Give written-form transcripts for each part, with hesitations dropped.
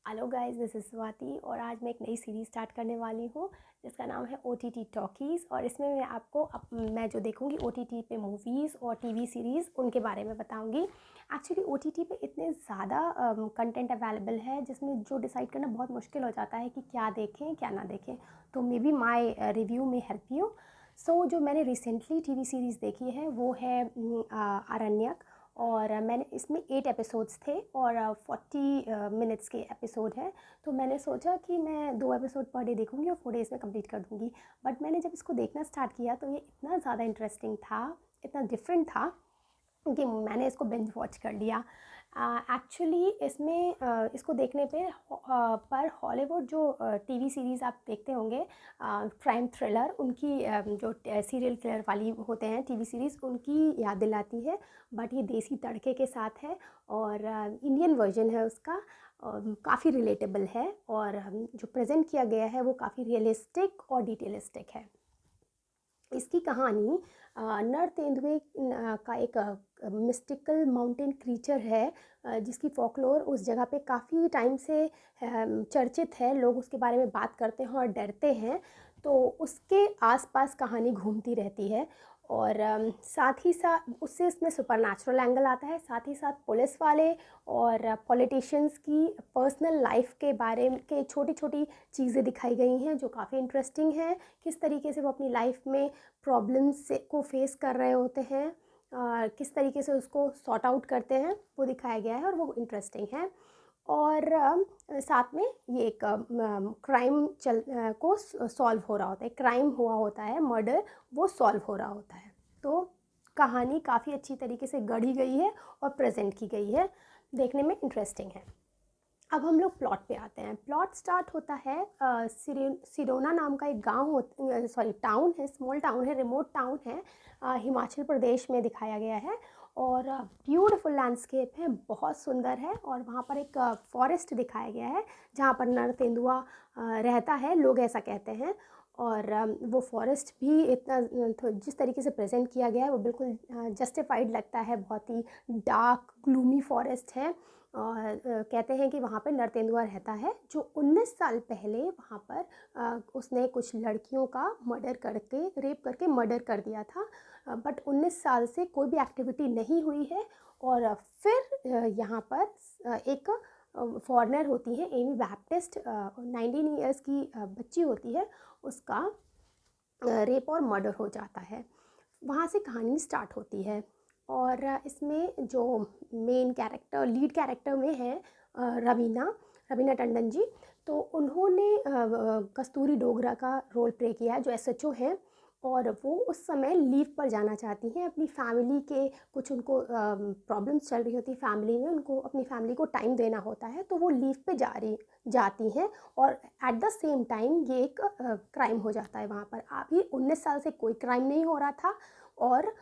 Hello guys, this is Swati और आज मैं एक नई सीरीज़ स्टार्ट करने वाली हूँ जिसका नाम है OTT टॉकीज़। और इसमें मैं आपको मैं जो देखूँगी OTT पे मूवीज़ और टीवी सीरीज़ उनके बारे में बताऊँगी। एक्चुअली OTT पे इतने ज़्यादा कंटेंट अवेलेबल है जिसमें जो डिसाइड करना बहुत मुश्किल हो जाता है कि क्या देखें क्या ना देखें। तो मे बी माई रिव्यू में हेल्प यू। सो जो मैंने रिसेंटली टीवी सीरीज़ देखी है वो है आरण्यक। और मैंने इसमें 8 एपिसोड्स थे और 40 मिनट्स के एपिसोड हैं। तो मैंने सोचा कि मैं 2 एपिसोड पर डे देखूंगी और 4 डेज़ में कंप्लीट कर दूंगी। बट मैंने जब इसको देखना स्टार्ट किया तो ये इतना ज़्यादा इंटरेस्टिंग था, इतना डिफरेंट था कि मैंने इसको बिंज वॉच कर लिया। एक्चुअली इसमें इसको देखने पर हॉलीवुड जो टीवी सीरीज़ आप देखते होंगे क्राइम थ्रिलर, उनकी जो सीरियल किलर वाली होते हैं टीवी सीरीज़, उनकी याद दिलाती है। बट ये देसी तड़के के साथ है और इंडियन वर्जन है उसका। काफ़ी रिलेटेबल है और जो प्रेजेंट किया गया है वो काफ़ी रियलिस्टिक और डिटेलिस्टिक है। इसकी कहानी नर तेंदुए का एक मिस्टिकल माउंटेन क्रीचर है जिसकी फॉकलोर उस जगह पे काफ़ी टाइम से चर्चित है। लोग उसके बारे में बात करते हैं और डरते हैं। तो उसके आसपास कहानी घूमती रहती है और साथ ही साथ उससे इसमें सुपरनैचुरल एंगल आता है। साथ ही साथ पुलिस वाले और पॉलिटिशियंस की पर्सनल लाइफ के बारे में के छोटी छोटी चीज़ें दिखाई गई हैं जो काफ़ी इंटरेस्टिंग हैं। किस तरीके से वो अपनी लाइफ में प्रॉब्लम्स को फेस कर रहे होते हैं, किस तरीके से उसको सॉर्ट आउट करते हैं, वो दिखाया गया है और वो इंटरेस्टिंग है। और साथ में ये एक क्राइम को सॉल्व हो रहा होता है, क्राइम हुआ होता है, मर्डर, वो सॉल्व हो रहा होता है। तो कहानी काफ़ी अच्छी तरीके से गढ़ी गई है और प्रेजेंट की गई है, देखने में इंटरेस्टिंग है। अब हम लोग प्लॉट पे आते हैं। प्लॉट स्टार्ट होता है सिरोना नाम का एक गांव टाउन है, स्मॉल टाउन है, रिमोट टाउन है, हिमाचल प्रदेश में दिखाया गया है। और ब्यूटीफुल लैंडस्केप है, बहुत सुंदर है। और वहाँ पर एक फॉरेस्ट दिखाया गया है जहाँ पर नर तेंदुआ रहता है, लोग ऐसा कहते हैं। और वो फॉरेस्ट भी इतना जिस तरीके से प्रेजेंट किया गया है वो बिल्कुल जस्टिफाइड लगता है। बहुत ही डार्क ग्लूमी फॉरेस्ट है और कहते हैं कि वहाँ पर नर तेंदुआ रहता है जो 19 साल पहले वहाँ पर उसने कुछ लड़कियों का मर्डर करके, रेप करके मर्डर कर दिया था। बट 19 साल से कोई भी एक्टिविटी नहीं हुई है। और फिर यहाँ पर एक फॉरेनर होती है, एमी बैप्टिस्ट, 19 ईयर्स की बच्ची होती है, उसका रेप और मर्डर हो जाता है। वहाँ से कहानी स्टार्ट होती है। और इसमें जो मेन कैरेक्टर, लीड कैरेक्टर में है रवीना टंडन जी। तो उन्होंने कस्तूरी डोगरा का रोल प्ले किया है जो SHO हैं। और वो उस समय लीव पर जाना चाहती हैं अपनी फैमिली के, कुछ उनको प्रॉब्लम्स चल रही होती फैमिली में, उनको अपनी फैमिली को टाइम देना होता है, तो वो लीव पे जाती हैं। और एट द सेम टाइम ये एक क्राइम हो जाता है वहाँ पर। अभी 19 साल से कोई क्राइम नहीं हो रहा था और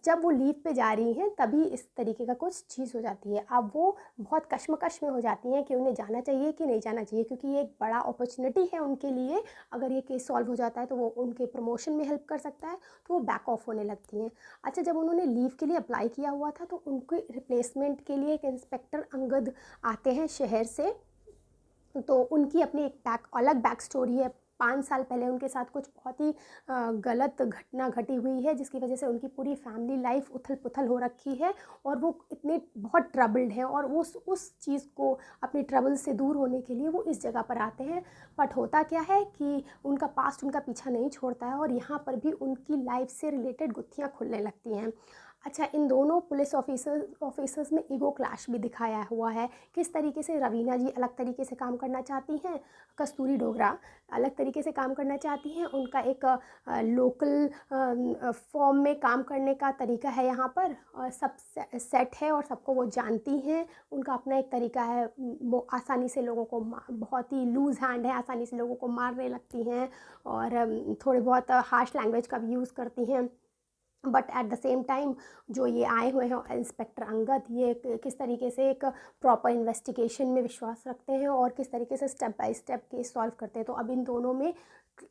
जब वो लीव पे जा रही हैं तभी इस तरीके का कुछ चीज़ हो जाती है। अब वो बहुत कश्मकश में हो जाती हैं कि उन्हें जाना चाहिए कि नहीं जाना चाहिए, क्योंकि ये एक बड़ा अपॉर्चुनिटी है उनके लिए। अगर ये केस सॉल्व हो जाता है तो वो उनके प्रमोशन में हेल्प कर सकता है, तो वो बैक ऑफ होने लगती हैं। अच्छा, जब उन्होंने लीव के लिए अप्लाई किया हुआ था तो उनके रिप्लेसमेंट के लिए एक इंस्पेक्टर अंगद आते हैं शहर से। तो उनकी अपनी एक अलग बैक स्टोरी है। 5 साल पहले उनके साथ कुछ बहुत ही गलत घटना घटी हुई है जिसकी वजह से उनकी पूरी फैमिली लाइफ उथल पुथल हो रखी है और वो इतने बहुत ट्रबल्ड हैं। और वो उस चीज़ को, अपने ट्रबल से दूर होने के लिए वो इस जगह पर आते हैं। बट होता क्या है कि उनका पास्ट उनका पीछा नहीं छोड़ता है और यहाँ पर भी उनकी लाइफ से रिलेटेड गुत्थियाँ खुलने लगती हैं। अच्छा, इन दोनों पुलिस ऑफिसर्स में ईगो क्लैश भी दिखाया हुआ है। किस तरीके से रवीना जी अलग तरीके से काम करना चाहती हैं, कस्तूरी डोगरा अलग तरीके से काम करना चाहती हैं। उनका एक लोकल फॉर्म में काम करने का तरीका है, यहाँ पर सब सेट है और सबको वो जानती हैं। उनका अपना एक तरीका है, वो आसानी से लोगों को, बहुत ही लूज़ हैंड है, आसानी से लोगों को मारने लगती हैं और थोड़े बहुत हार्श लैंग्वेज का भी यूज़ करती हैं। But at the same time जो ये आए हुए हैं इंस्पेक्टर अंगद, ये किस तरीके से एक प्रॉपर इन्वेस्टिगेशन में विश्वास रखते हैं और किस तरीके से step by step case solve करते हैं। तो अब इन दोनों में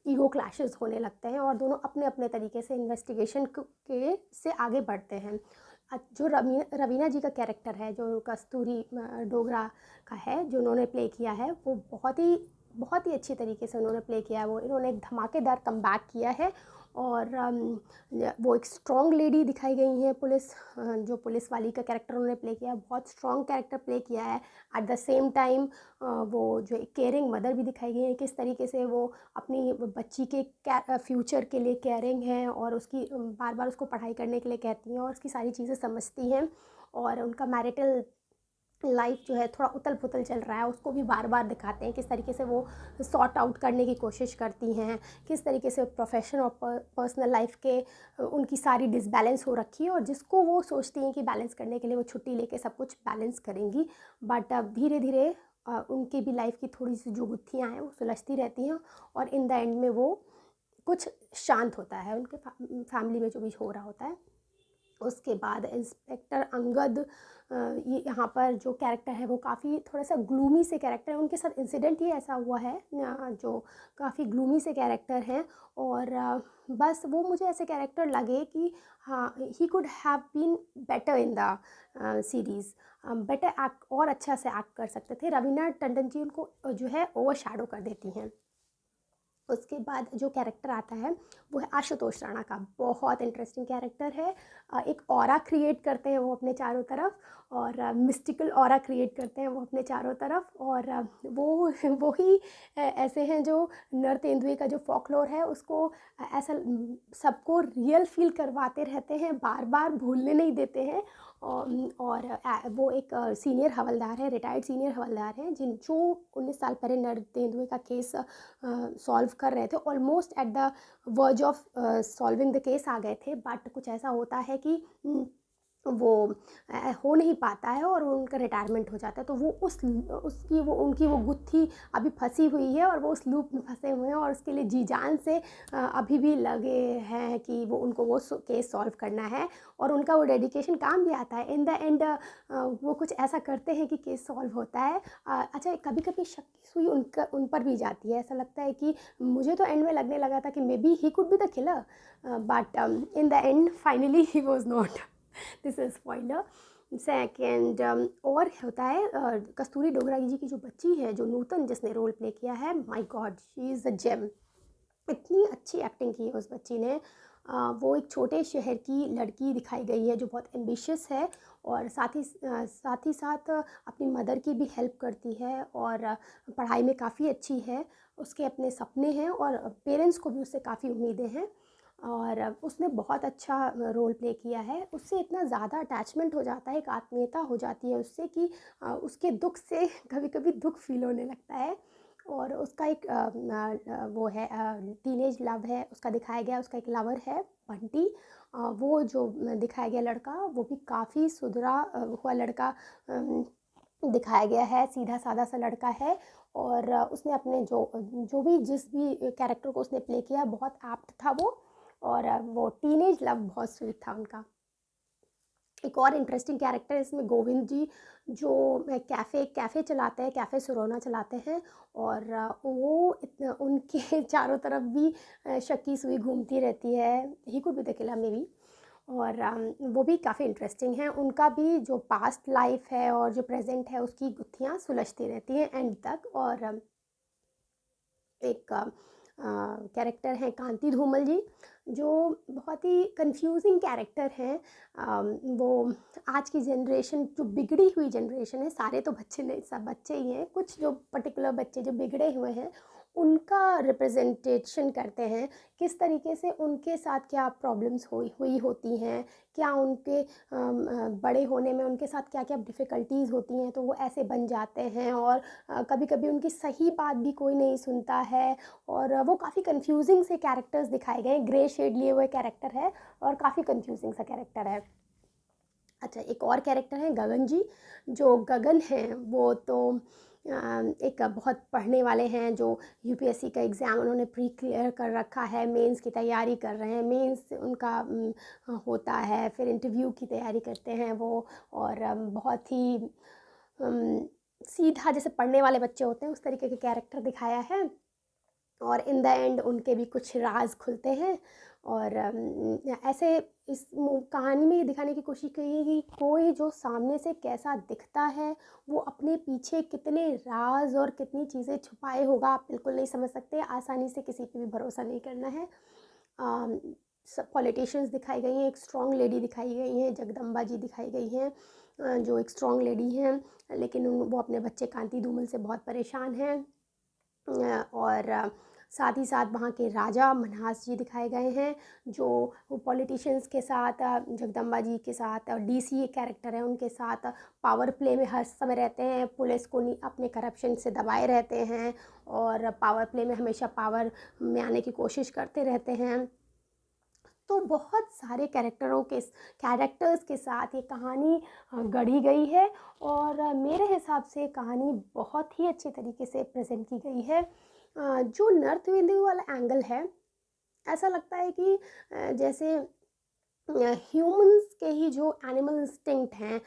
ईगो क्लैशेस होने लगते हैं और दोनों अपने अपने तरीके से इन्वेस्टिगेशन के से आगे बढ़ते हैं। जो रवीना जी का कैरेक्टर है, जो कस्तूरी डोगरा का है, जो उन्होंने प्ले किया है, वो बहुत ही अच्छी तरीके से उन्होंने प्ले किया है। वो इन्होंने एक धमाकेदार कमबैक किया है और वो एक स्ट्रॉन्ग लेडी दिखाई गई हैं। जो पुलिस वाली का कैरेक्टर उन्होंने प्ले किया है, बहुत स्ट्रॉन्ग कैरेक्टर प्ले किया है। एट द सेम टाइम वो जो एक केयरिंग मदर भी दिखाई गई है, किस तरीके से वो अपनी बच्ची के फ्यूचर के लिए केयरिंग हैं और उसकी बार बार उसको पढ़ाई करने के लिए कहती हैं और उसकी सारी चीज़ें समझती हैं। और उनका मैरिटल लाइफ जो है थोड़ा उथल पुथल चल रहा है, उसको भी बार बार दिखाते हैं, किस तरीके से वो सॉर्ट आउट करने की कोशिश करती हैं, किस तरीके से प्रोफेशन और पर्सनल लाइफ के उनकी सारी डिसबैलेंस हो रखी है और जिसको वो सोचती हैं कि बैलेंस करने के लिए वो छुट्टी लेके सब कुछ बैलेंस करेंगी। बट अब धीरे धीरे उनकी भी लाइफ की थोड़ी सी जो गुत्थियाँ हैं वो सुलझती रहती हैं और इन द एंड में वो कुछ शांत होता है उनके फैमिली में जो भी हो रहा होता है। उसके बाद इंस्पेक्टर अंगद, ये यहाँ पर जो कैरेक्टर है वो काफ़ी थोड़ा सा ग्लूमी से कैरेक्टर है। उनके साथ इंसिडेंट ही ऐसा हुआ है जो काफ़ी ग्लूमी से कैरेक्टर हैं और बस वो मुझे ऐसे कैरेक्टर लगे कि हाँ, he could have been better in the series, better act और अच्छा से एक्ट कर सकते थे। रवीना टंडन जी उनको जो है ओवर शैडो कर देती हैं। उसके बाद जो कैरेक्टर आता है वो है आशुतोष राणा का। बहुत इंटरेस्टिंग कैरेक्टर है। एक ऑरा क्रिएट करते हैं वो अपने चारों तरफ और मिस्टिकल ऑरा क्रिएट करते हैं वो अपने चारों तरफ और वो ही ऐसे हैं जो नर तेंदुए का जो फॉकलोर है उसको ऐसा सबको रियल फील करवाते रहते हैं, बार बार भूलने नहीं देते हैं। और वो एक सीनियर हवलदार है, रिटायर्ड सीनियर हवलदार हैं जो 19 साल पहले नर तेंदुए का केस सॉल्व कर रहे थे। Almost at the verge of solving the case आ गए थे, बट कुछ ऐसा होता है कि वो हो नहीं पाता है और उनका रिटायरमेंट हो जाता है। तो वो उनकी वो गुत्थी अभी फंसी हुई है और वो उस लूप में फंसे हुए हैं और उसके लिए जी जान से अभी भी लगे हैं कि उनको वो केस सॉल्व करना है और उनका वो डेडिकेशन काम भी आता है। इन द एंड वो कुछ ऐसा करते हैं कि केस सॉल्व होता है। अच्छा, कभी कभी शक की सुई उन पर भी जाती है। ऐसा लगता है कि मुझे तो एंड में लगने लगा था कि may be he could be the killer, but in the end finally he was not. This is spoiler. Second और होता है कस्तूरी डोगरा जी की जो बच्ची है, जो नूतन जिसने रोल प्ले किया है, my god she is a gem. इतनी अच्छी एक्टिंग की है उस बच्ची ने। वो एक छोटे शहर की लड़की दिखाई गई है जो बहुत एम्बिशियस है और साथ ही साथ अपनी मदर की भी हेल्प करती है और पढ़ाई में काफ़ी अच्छी है। उसके अपने सपने हैं और पेरेंट्स को भी उससे काफ़ी उम्मीदें हैं और उसने बहुत अच्छा रोल प्ले किया है। उससे इतना ज़्यादा अटैचमेंट हो जाता है, एक आत्मीयता हो जाती है उससे कि उसके दुख से कभी कभी दुख फील होने लगता है। और उसका एक वो है टीनेज लव है उसका दिखाया गया। उसका एक लवर है बंटी। वो जो दिखाया गया लड़का वो भी काफ़ी सुधरा हुआ लड़का दिखाया गया है, सीधा साधा सा लड़का है। और उसने अपने जिस भी कैरेक्टर को उसने प्ले किया बहुत एप्ट था वो। और वो टीनेज लव बहुत स्वीट था उनका। एक और इंटरेस्टिंग कैरेक्टर इसमें गोविंद जी, जो कैफ़े चलाते हैं, कैफ़े सुरोना चलाते हैं और वो उनके चारों तरफ भी शक्की सुई घूमती रहती है। He could be the killer may be. और वो भी काफ़ी इंटरेस्टिंग है। उनका भी जो पास्ट लाइफ है और जो प्रेजेंट है उसकी गुत्थियाँ सुलझती रहती हैं एंड तक। और एक कैरेक्टर हैं कांति धूमल जी, जो बहुत ही कंफ्यूजिंग कैरेक्टर हैं। वो आज की जनरेशन, जो बिगड़ी हुई जनरेशन है, सारे तो बच्चे नहीं, सब बच्चे ही हैं, कुछ जो पर्टिकुलर बच्चे जो बिगड़े हुए हैं उनका रिप्रेजेंटेशन करते हैं। किस तरीके से उनके साथ क्या प्रॉब्लम्स हुई होती हैं, क्या उनके बड़े होने में उनके साथ क्या क्या डिफ़िकल्टीज़ होती हैं, तो वो ऐसे बन जाते हैं। और कभी कभी उनकी सही बात भी कोई नहीं सुनता है और वो काफ़ी कंफ्यूजिंग से कैरेक्टर्स दिखाए गए। ग्रे शेड लिए हुए कैरेक्टर है और काफ़ी कंफ्यूजिंग सा कैरेक्टर है। अच्छा, एक और कैरेक्टर है गगन जी। जो गगन हैं वो तो एक बहुत पढ़ने वाले हैं, जो यूपीएससी का एग्ज़ाम उन्होंने प्री क्लियर कर रखा है, मेंस की तैयारी कर रहे हैं, मेंस उनका होता है, फिर इंटरव्यू की तैयारी करते हैं वो। और बहुत ही सीधा जैसे पढ़ने वाले बच्चे होते हैं उस तरीके के कैरेक्टर दिखाया है। और इन द एंड उनके भी कुछ राज खुलते हैं। और ऐसे इस कहानी में ये दिखाने की कोशिश की है कि कोई जो सामने से कैसा दिखता है वो अपने पीछे कितने राज और कितनी चीज़ें छुपाए होगा आप बिल्कुल नहीं समझ सकते। आसानी से किसी पे भी भरोसा नहीं करना है। पॉलिटिशियंस दिखाई गई हैं, एक स्ट्रॉन्ग लेडी दिखाई गई हैं, जगदम्बा जी दिखाई गई हैं, जो एक स्ट्रॉन्ग लेडी हैं, लेकिन वो अपने बच्चे कांति धूमल से बहुत परेशान हैं। और साथ ही साथ वहाँ के राजा मनहास जी दिखाए गए हैं, जो पॉलिटिशियंस के साथ, जगदम्बा जी के साथ, और डीसी एक कैरेक्टर है उनके साथ पावर प्ले में हर समय रहते हैं, पुलिस को अपने करप्शन से दबाए रहते हैं और पावर प्ले में हमेशा पावर में आने की कोशिश करते रहते हैं। तो बहुत सारे कैरेक्टर्स के साथ ये कहानी गढ़ी गई है और मेरे हिसाब से कहानी बहुत ही अच्छे तरीके से प्रेजेंट की गई है। जो नॉर्थ इंडिया वाला एंगल है, ऐसा लगता है कि जैसे ह्यूमंस के ही जो एनिमल इंस्टिंक्ट हैं,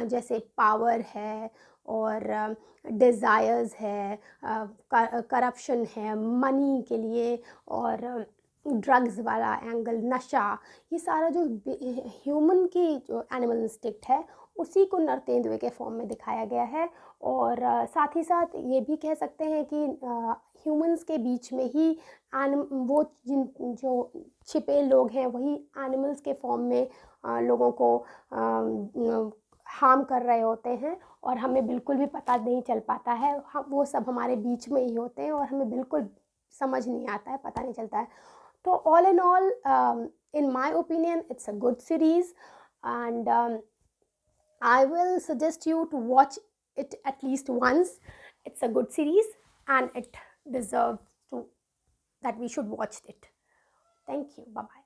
जैसे पावर है और डिज़ायर्स है, करप्शन है मनी के लिए, और ड्रग्स वाला एंगल, नशा, ये सारा जो ह्यूमन की जो एनिमल इंस्टिंक्ट है उसी को नरतेंदुए के फॉर्म में दिखाया गया है। और साथ ही साथ ये भी कह सकते हैं कि ह्यूमंस के बीच में ही वो जो छिपे लोग हैं वही एनिमल्स के फॉर्म में लोगों को हार्म कर रहे होते हैं और हमें बिल्कुल भी पता नहीं चल पाता है। वो सब हमारे बीच में ही होते हैं और हमें बिल्कुल समझ नहीं आता है, पता नहीं चलता है। तो all in all, in my opinion, it's a good series, and I will suggest you to watch it at least once. It's a good series and it deserves to that we should watch it. Thank you. Bye bye.